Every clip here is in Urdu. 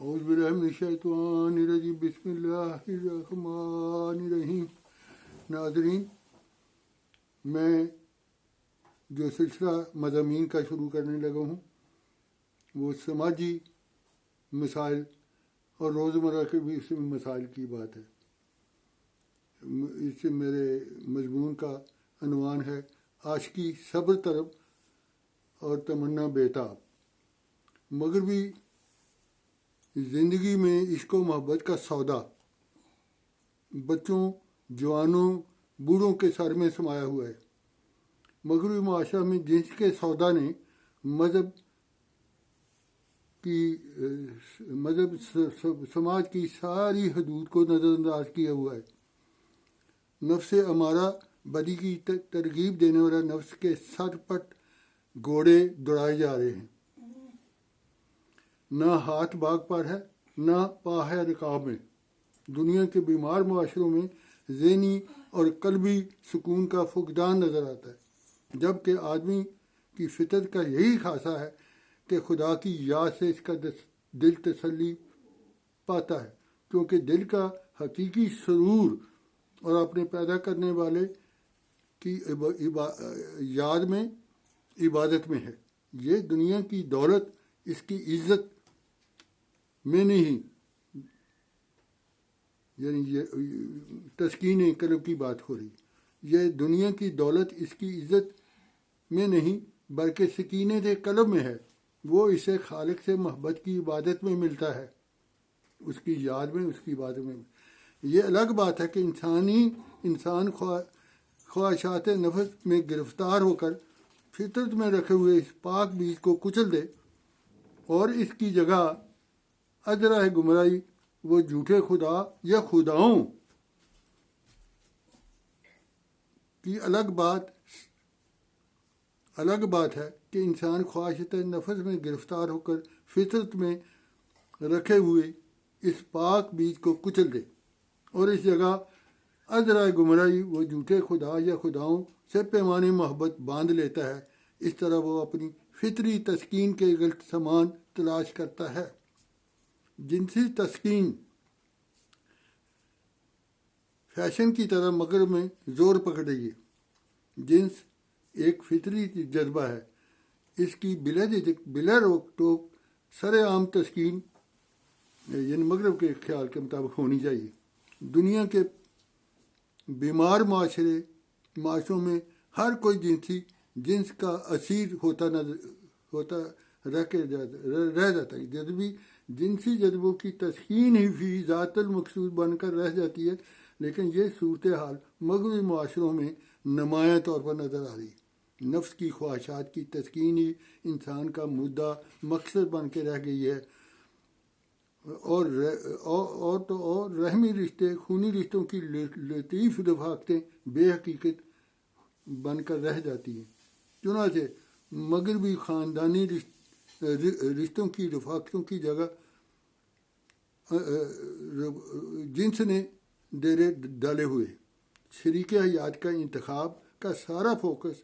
اعوذ باللہ من الشیطان الرجیم بسم اللہ الرحمن الرحیم۔ ناظرین، میں جو سلسلہ مضامین کا شروع کرنے لگا ہوں وہ سماجی مسائل اور روزمرہ کے بھی اس مسائل کی بات ہے۔ اس سے میرے مضمون کا عنوان ہے عاشقی صبر طلب اور تمنا بیتاب۔ مغربی زندگی میں عشق و محبت کا سودا بچوں، جوانوں، بوڑھوں کے سر میں سمایا ہوا ہے۔ مغربی معاشرہ میں جنس کے سودا نے مذہب سماج کی ساری حدود کو نظر انداز کیا ہوا ہے۔ نفس امارہ بدی کی ترغیب دینے والا نفس کے سر پٹ گھوڑے دوڑائے جا رہے ہیں۔ نہ ہاتھ باغ پر ہے، نہ پا ہے رکاب میں۔ دنیا کے بیمار معاشروں میں ذہنی اور قلبی سکون کا فقدان نظر آتا ہے، جبکہ آدمی کی فطرت کا یہی خاصہ ہے کہ خدا کی یاد سے اس کا دل تسلی پاتا ہے، کیونکہ دل کا حقیقی سرور اور اپنے پیدا کرنے والے کی یاد میں، عبادت میں ہے۔ یہ دنیا کی دولت، اس کی عزت میں نہیں، یعنی یہ تسکین قلب کی بات ہو رہی۔ یہ دنیا کی دولت اس کی عزت میں نہیں بلکہ سکینت قلب میں ہے۔ وہ اسے خالق سے محبت کی عبادت میں ملتا ہے، اس کی یاد میں، اس کی عبادت میں۔ یہ الگ بات ہے کہ انسان خواہشات نفس میں گرفتار ہو کر فطرت میں رکھے ہوئے اس پاک بیج کو کچل دے اور اس کی جگہ ادراہ گمراہی، وہ جھوٹے خدا یا خداؤں کی الگ بات ہے کہ انسان خواہشات نفس میں گرفتار ہو کر فطرت میں رکھے ہوئے اس پاک بیج کو کچل دے اور اس جگہ ادراہ گمراہی، وہ جھوٹے خدا یا خداؤں سے پیمانے محبت باندھ لیتا ہے۔ اس طرح وہ اپنی فطری تسکین کے غلط سامان تلاش کرتا ہے۔ جنسی تسکین فیشن کی طرح مغرب میں زور پکڑ رہی ہے۔ جنس ایک فطری جذبہ ہے، اس کی بلا روک ٹوک سر عام تسکین یعنی مغرب کے خیال کے مطابق ہونی چاہیے۔ دنیا کے بیمار معاشروں میں ہر کوئی جنس کا اسیر رہ جاتا ہے۔ جنسی جذبوں کی تسکین ہی فی ذات المقصود بن کر رہ جاتی ہے، لیکن یہ صورتحال مغربی معاشروں میں نمایاں طور پر نظر آ رہی ہے۔ نفس کی خواہشات کی تسکین ہی انسان کا مدعا مقصد بن کے رہ گئی ہے، اور رحمی رشتے، خونی رشتوں کی لطیف رفاقتیں بے حقیقت بن کر رہ جاتی ہیں۔ چنانچہ مغربی خاندانی رشتوں کی رفاقتوں کی جگہ جنس نے ڈیرے ڈالے ہوئے۔ شریک حیات کا انتخاب کا سارا فوکس،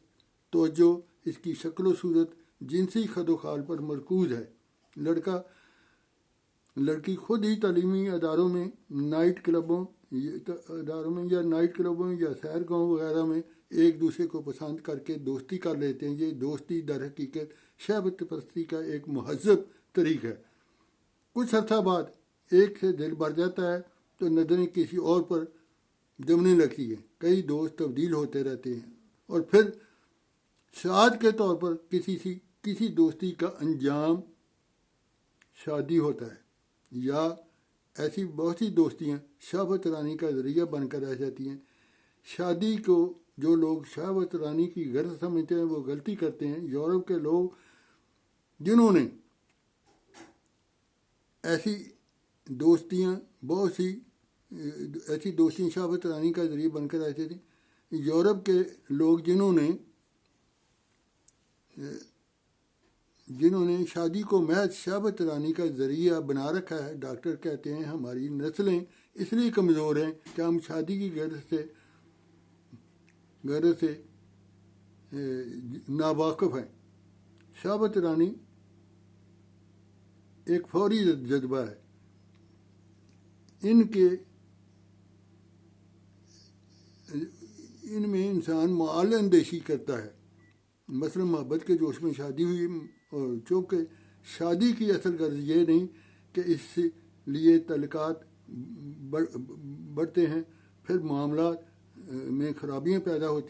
توجہ، اس کی شکل و صورت جنسی خد و خال پر مرکوز ہے۔ لڑکی خود ہی تعلیمی اداروں میں، نائٹ کلبوں یا سیر گاؤں وغیرہ میں ایک دوسرے کو پسند کر کے دوستی کر لیتے ہیں۔ یہ دوستی در حقیقت شہوت پرستی کا ایک مہذب طریق ہے۔ کچھ عرصہ بعد ایک سے دل بھر جاتا ہے تو نظریں کسی اور پر جمنے لگتی ہیں۔ کئی دوست تبدیل ہوتے رہتے ہیں اور پھر شاد کے طور پر کسی دوستی کا انجام شادی ہوتا ہے، یا ایسی بہت سی دوستیاں شہوت رانی کا ذریعہ بن کر رہ جاتی ہیں۔ شادی کو جو لوگ شہوت رانی کی غرض سمجھتے ہیں وہ غلطی کرتے ہیں۔ یورپ کے لوگ جنہوں نے ایسی دوستیاں شہوت رانی کا ذریعہ بن کر رہتے تھے۔ یورپ کے لوگ جنہوں نے شادی کو محض شہوت رانی کا ذریعہ بنا رکھا ہے، ڈاکٹر کہتے ہیں ہماری نسلیں اس لیے کمزور ہیں کہ ہم شادی کی غرض سے ناواقف ہیں۔ شہوت رانی ایک فوری جذبہ ہے، ان میں انسان معال اندیشی کرتا ہے. مثلا محبت کے جوش میں شادی ہوئی، اور چونکہ شادی کی اصل غرض یہ نہیں کہ اس لیے تعلقات بڑھتے ہیں، پھر معاملات میں خرابیاں پیدا ہو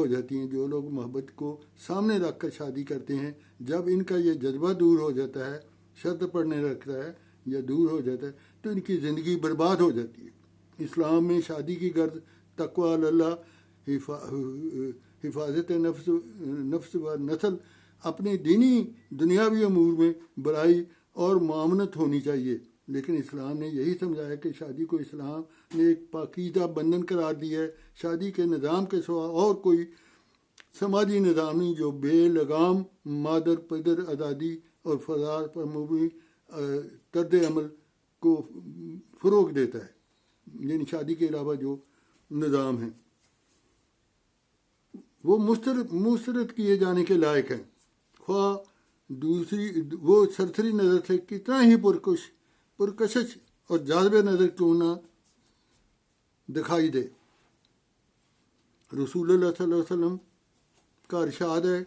جاتی ہیں. جو لوگ محبت کو سامنے رکھ کر شادی کرتے ہیں، جب ان کا یہ جذبہ دور ہو جاتا ہے، شرط پڑنے لگتا ہے یا دور ہو جاتا ہے، تو ان کی زندگی برباد ہو جاتی ہے. اسلام میں شادی کی غرض تقویٰ اللہ، حفاظت نفس و نسل، اپنے دینی دنیاوی امور میں بڑائی اور معاونت ہونی چاہیے. لیکن اسلام نے یہی سمجھایا کہ شادی کو اسلام نے ایک پاکیزہ بندھن قرار دیا ہے. شادی کے نظام کے سوا اور کوئی سماجی نظام نہیں جو بے لگام مادر پدر آزادی اور فضاد پر مبنی طرز عمل کو فروغ دیتا ہے. یعنی شادی کے علاوہ جو نظام ہیں وہ مسترد کیے جانے کے لائق ہیں، خواہ وہ سرسری نظر سے کتنا ہی پرکشش اور جاذب نظر کیوں نہ دکھائی دے. رسول اللہ صلی اللہ علیہ وسلم کا ارشاد ہے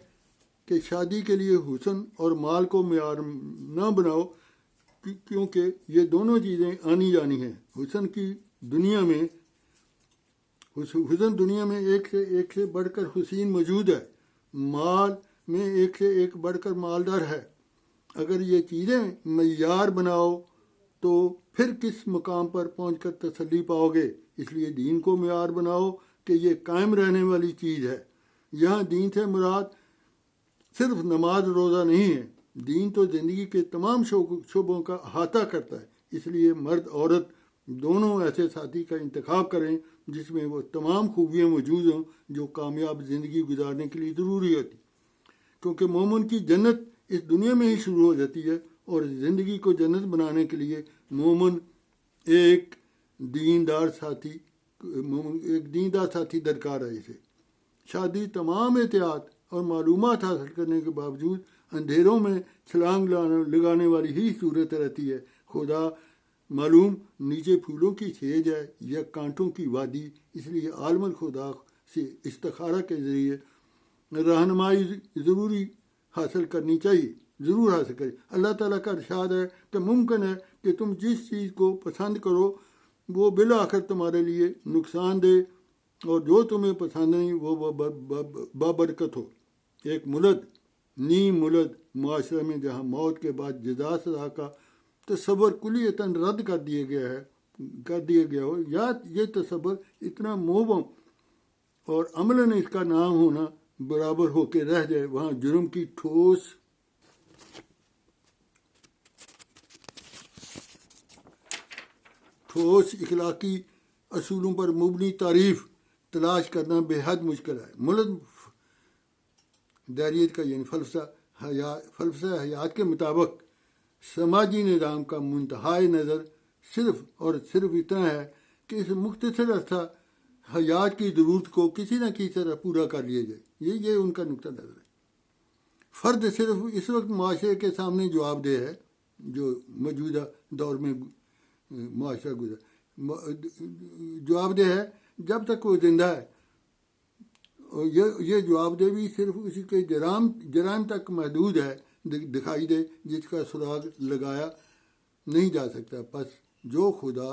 کہ شادی کے لیے حسن اور مال کو معیار نہ بناؤ، کیونکہ یہ دونوں چیزیں آنی جانی ہیں. حسن دنیا میں ایک سے بڑھ کر حسین موجود ہے، مال میں ایک سے ایک بڑھ کر مالدار ہے. اگر یہ چیزیں معیار بناؤ تو پھر کس مقام پر پہنچ کر تسلی پاؤ گے. اس لیے دین کو معیار بناؤ کہ یہ قائم رہنے والی چیز ہے. یہاں دین سے مراد صرف نماز روزہ نہیں ہے، دین تو زندگی کے تمام شعبوں کا احاطہ کرتا ہے. اس لیے مرد عورت دونوں ایسے ساتھی کا انتخاب کریں جس میں وہ تمام خوبیاں موجود ہوں جو کامیاب زندگی گزارنے کے لیے ضروری ہوتی. کیونکہ مومن کی جنت اس دنیا میں ہی شروع ہو جاتی ہے، اور زندگی کو جنت بنانے کے لیے مومن ایک دیندار ساتھی درکار ہے. اسے شادی تمام احتیاط اور معلومات حاصل کرنے کے باوجود اندھیروں میں چھلانگ لگانے والی ہی صورت رہتی ہے. خدا معلوم نیچے پھولوں کی چھیج ہے یا کانٹوں کی وادی. اس لیے عالم الخدا سے استخارہ کے ذریعے رہنمائی ضرور حاصل کرنی چاہیے. اللہ تعالیٰ کا ارشاد ہے کہ ممکن ہے کہ تم جس چیز کو پسند کرو وہ بالآخر تمہارے لیے نقصان دے، اور جو تمہیں پسند نہیں وہ بابرکت ہو. ایک نیم ملد معاشرے میں جہاں موت کے بعد جزا سزا کا تصور کلیتاً رد کر دیا گیا ہو، یا یہ تصور اتنا موبم اور عملاً اس کا نام ہونا برابر ہو کے رہ جائے، وہاں جرم کی ٹھوس اخلاقی اصولوں پر مبنی تعریف تلاش کرنا بے حد مشکل ہے. ملد دیریت کا یعنی فلسفہ حیات کے مطابق سماجی نظام کا منتہائے نظر صرف اور صرف اتنا ہے کہ اس مختصر عرصہ حیات کی ضرورت کو کسی نہ کسی طرح پورا کر لیا جائے. یہ ان کا نقطہ نظر ہے. فرد صرف اس وقت معاشرے کے سامنے جواب دہ ہے جو موجودہ دور میں معاشرہ جواب دہ ہے جب تک وہ زندہ ہے. اور یہ جواب دہ بھی صرف اسی کے جرائم تک محدود ہے دکھائی دے جس کا سراغ لگایا نہیں جا سکتا. پس جو خدا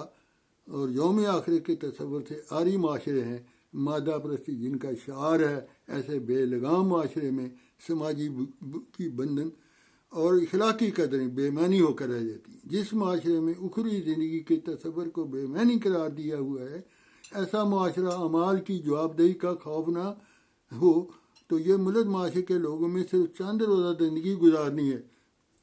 اور یوم آخرت کے تصور سے عاری معاشرے ہیں، مادہ پرستی جن کا شعار ہے، ایسے بے لگام معاشرے میں سماجی کی بندن اور اخلاقی قدریں بے معنی ہو کر رہ جاتی ہیں. جس معاشرے میں اخروی زندگی کے تصور کو بے معنی قرار دیا ہوا ہے، ایسا معاشرہ اعمال کی جواب دہی کا خوف نہ ہو تو یہ ملد معاشرے کے لوگوں میں صرف چند روزہ زندگی گزارنی ہے.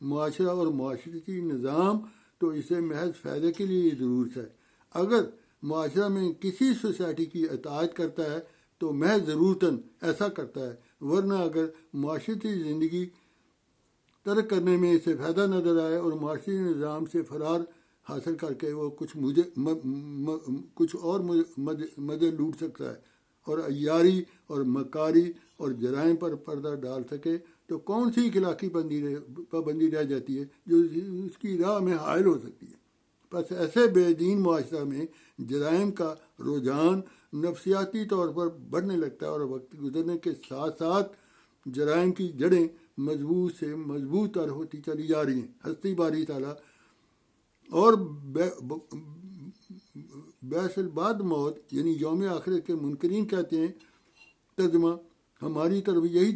معاشرہ اور معاشرتی نظام تو اسے محض فائدے کے لیے ضرورت ہے. اگر معاشرہ میں کسی سوسائٹی کی اطاعت کرتا ہے تو محض ضرورتاً ایسا کرتا ہے، ورنہ اگر معاشرتی زندگی ترک کرنے میں اسے فائدہ نظر آئے اور معاشرتی نظام سے فرار حاصل کر کے وہ کچھ اور مزے لوٹ سکتا ہے اور عیاری اور مکاری اور جرائم پر پردہ ڈال سکے، تو کون سی اخلاقی پابندی رہ جاتی ہے جو اس کی راہ میں حائل ہو سکتی ہے. بس ایسے بے دین معاشرہ میں جرائم کا رجحان نفسیاتی طور پر بڑھنے لگتا ہے اور وقت گزرنے کے ساتھ ساتھ جرائم کی جڑیں مضبوط سے مضبوط تر ہوتی چلی جا رہی ہیں. ہستی باری تعالیٰ اور بیس البعد موت یعنی یوم آخرت کے منکرین کہتے ہیں ترجمہ ہماری طرف یہی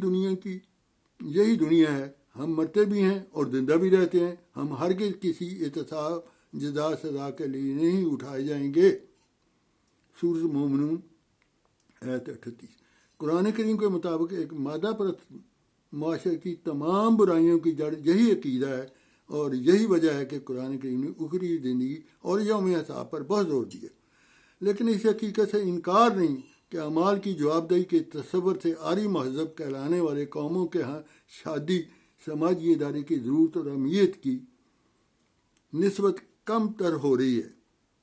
دنیا ہے، ہم مرتے بھی ہیں اور زندہ بھی رہتے ہیں، ہم ہرگز کسی احتساب جزا سزا کے لیے نہیں اٹھائے جائیں گے. سورۃ مومنون آیت 38. قرآن کریم کے مطابق ایک مادہ پرست معاشرے کی تمام برائیوں کی جڑ یہی عقیدہ ہے اور یہی وجہ ہے کہ قرآن کریم نے اخری زندگی اور یوم حساب پر بہت زور دیا. لیکن اس حقیقت سے انکار نہیں کہ اعمال کی جواب دہی کے تصور سے عاری مہذب کہلانے والے قوموں کے ہاں شادی سماجی ادارے کی ضرورت اور اہمیت کی نسبت کم تر ہو رہی ہے.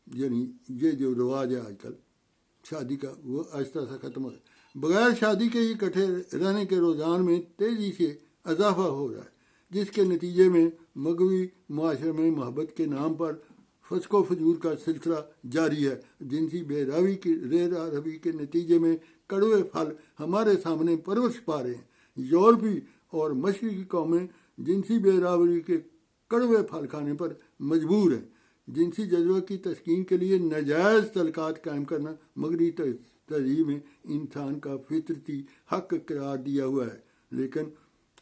یعنی یہ جو رواج ہے آج کل شادی کا وہ آہستہ آہستہ ختم ہو رہا ہے. بغیر شادی کے اکٹھے رہنے کے رجحان میں تیزی سے اضافہ ہو رہا ہے، جس کے نتیجے میں مغوی معاشرے میں محبت کے نام پر فسق و فجور کا سلسلہ جاری ہے. جنسی بے روی کے نتیجے میں کڑوے پھل ہمارے سامنے پرورش پا رہے ہیں. یورپی اور مشرقی قومیں جنسی بے روی کے کڑوے پھل کھانے پر مجبور ہیں. جنسی جذبہ کی تسکین کے لیے ناجائز تعلقات قائم کرنا مغربی تہذیب میں انسان کا فطرتی حق قرار دیا ہوا ہے. لیکن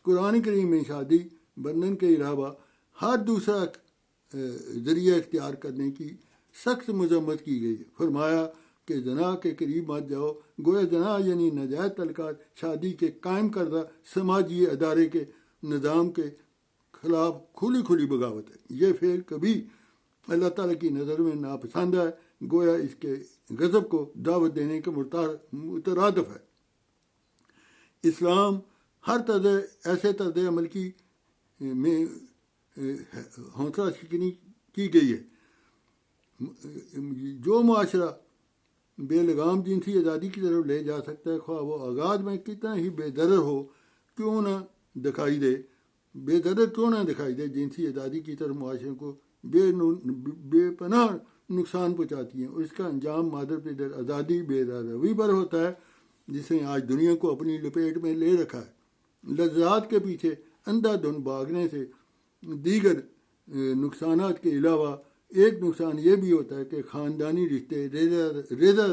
قرآن کریم میں شادی بندھن کے علاوہ ہر دوسرا ذریعہ اختیار کرنے کی سخت مذمت کی گئی ہے. فرمایا کہ زنا کے قریب مت جاؤ. گویا زنا یعنی ناجائز تعلقات شادی کے قائم کردہ سماجی ادارے کے نظام کے خلاف کھلی بغاوت ہے. یہ فعل کبھی اللہ تعالیٰ کی نظر میں ناپسند ہے، گویا اس کے غضب کو دعوت دینے کے مترادف ہے. اسلام ہر ایسے طرز عمل کی میں حوصلہ شکنی کی گئی ہے. جو معاشرہ بے لگام جنسی آزادی کی طرف لے جا سکتا ہے، خواہ وہ آغاز میں کتنا ہی بے ضرر ہو کیوں نہ دکھائی دے، جنسی آزادی کی طرف معاشرے کو بے پناہ نقصان پہنچاتی ہیں اور اس کا انجام مادر پیدر آزادی بے روی پر ہوتا ہے، جس نے آج دنیا کو اپنی لپیٹ میں لے رکھا ہے. لذات کے پیچھے اندھا دھند بھاگنے سے دیگر نقصانات کے علاوہ ایک نقصان یہ بھی ہوتا ہے کہ خاندانی رشتے ریزہ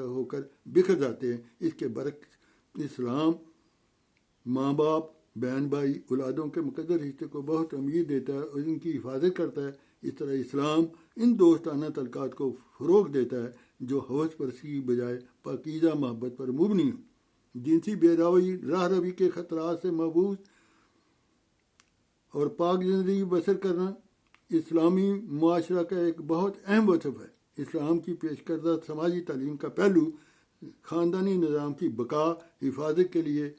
ہو کر بکھر جاتے ہیں. اس کے برعکس اسلام ماں باپ، بہن بھائی، اولادوں کے مقدس رشتے کو بہت اہمیت دیتا ہے اور ان کی حفاظت کرتا ہے. اس طرح اسلام ان دوستانہ تعلقات کو فروغ دیتا ہے جو ہوس پرستی کی بجائے پاکیزہ محبت پر مبنی ہو. جنسی بے روی کے خطرات سے محفوظ اور پاک زندگی بسر کرنا اسلامی معاشرہ کا ایک بہت اہم وصف ہے. اسلام کی پیش کردہ سماجی تعلیم کا پہلو خاندانی نظام کی بقا حفاظت کے لیے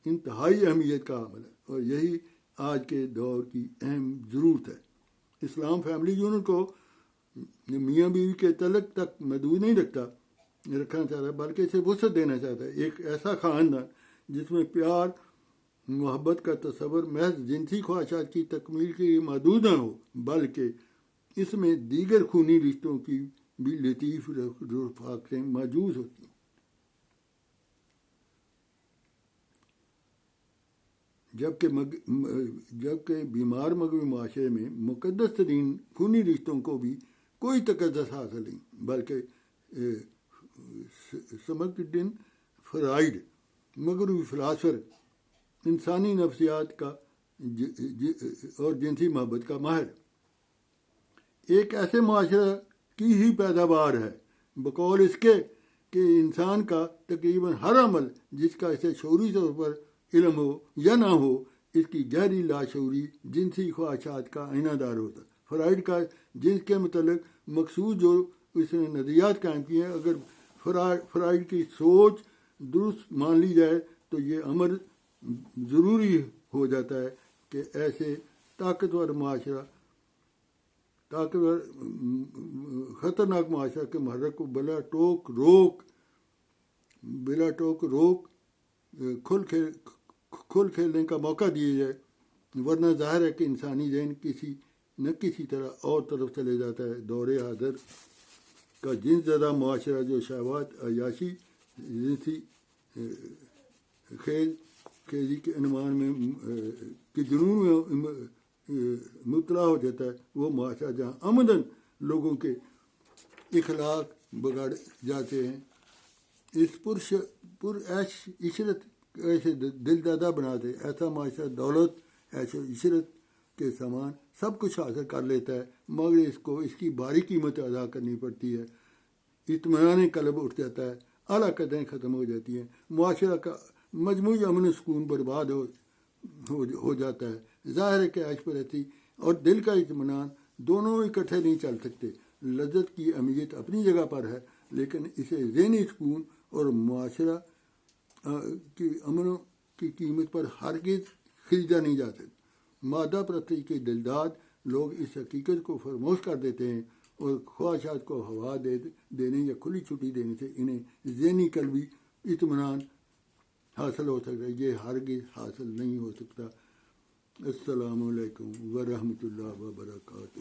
انتہائی اہمیت کا عمل ہے اور یہی آج کے دور کی اہم ضرورت ہے. اسلام فیملی یونٹ کو میاں بیوی کے تعلق تک محدود نہیں رکھنا چاہتا بلکہ اسے وسعت دینا چاہتا ہے. ایک ایسا خاندان جس میں پیار محبت کا تصور محض جنسی خواہشات کی تکمیل کے لیے محدود نہ ہو بلکہ اس میں دیگر خونی رشتوں کی بھی لطیف رفاقتیں موجود ہوتی ہیں. جبکہ بیمار مغوی معاشرے میں مقدس ترین خونی رشتوں کو بھی کوئی تقدس حاصل نہیں بلکہ سمکڈن فرائڈ مغوی فلاسفر انسانی نفسیات کا اور جنسی محبت کا ماہر ایک ایسے معاشرہ کی ہی پیداوار ہے بقول اس کے کہ انسان کا تقریباً ہر عمل جس کا اسے شعوری طور پر علم ہو یا نہ ہو اس کی گہری لاشعوری جنسی خواہشات کا آئینہ دار ہوتا. فرائڈ کا جنس کے متعلق مخصوص جو اس نے نظریات قائم کیے ہیں، اگر فرائڈ کی سوچ درست مان لی جائے تو یہ امر ضروری ہو جاتا ہے کہ ایسے خطرناک معاشرہ کے محرک کو بلا ٹوک روک کھل کھیلنے کا موقع دیا جائے، ورنہ ظاہر ہے کہ انسانی ذہن کسی نہ کسی طرح اور طرف چلے جاتا ہے۔ دور حاضر کا جنس زدہ معاشرہ جو شہوات، عیاشی، جنسی خیزی کے عنوان میں کہ جنون میں مبتلا ہو جاتا ہے، وہ معاشرہ جہاں عمدن لوگوں کے اخلاق بگڑ جاتے ہیں، اس پر عیش عشرت ایسے دل دادا بناتے، ایسا معاشرہ دولت، عیش و عشرت کے سامان سب کچھ حاصل کر لیتا ہے، مگر اس کو اس کی بھاری قیمت ادا کرنی پڑتی ہے۔ اطمینان قلب اٹھ جاتا ہے، اعلیٰ قدریں ختم ہو جاتی ہیں، معاشرہ کا مجموعی امن و سکون برباد ہو جاتا ہے۔ ظاہر ہے کہ عیش پرستی اور دل کا اطمینان دونوں اکٹھے نہیں چل سکتے۔ لذت کی اہمیت اپنی جگہ پر ہے، لیکن اسے ذہنی سکون اور معاشرہ کی امن کی قیمت پر ہرگز خریدا نہیں جا سکتا۔ مادہ پرستی کے دلداد لوگ اس حقیقت کو فراموش کر دیتے ہیں اور خواہشات کو ہوا دینے یا کھلی چھٹی دینے سے انہیں ذہنی قلبی اطمینان حاصل ہو سکتا ہے، یہ ہرگز حاصل نہیں ہو سکتا۔ السلام علیکم ورحمۃ اللہ وبرکاتہ۔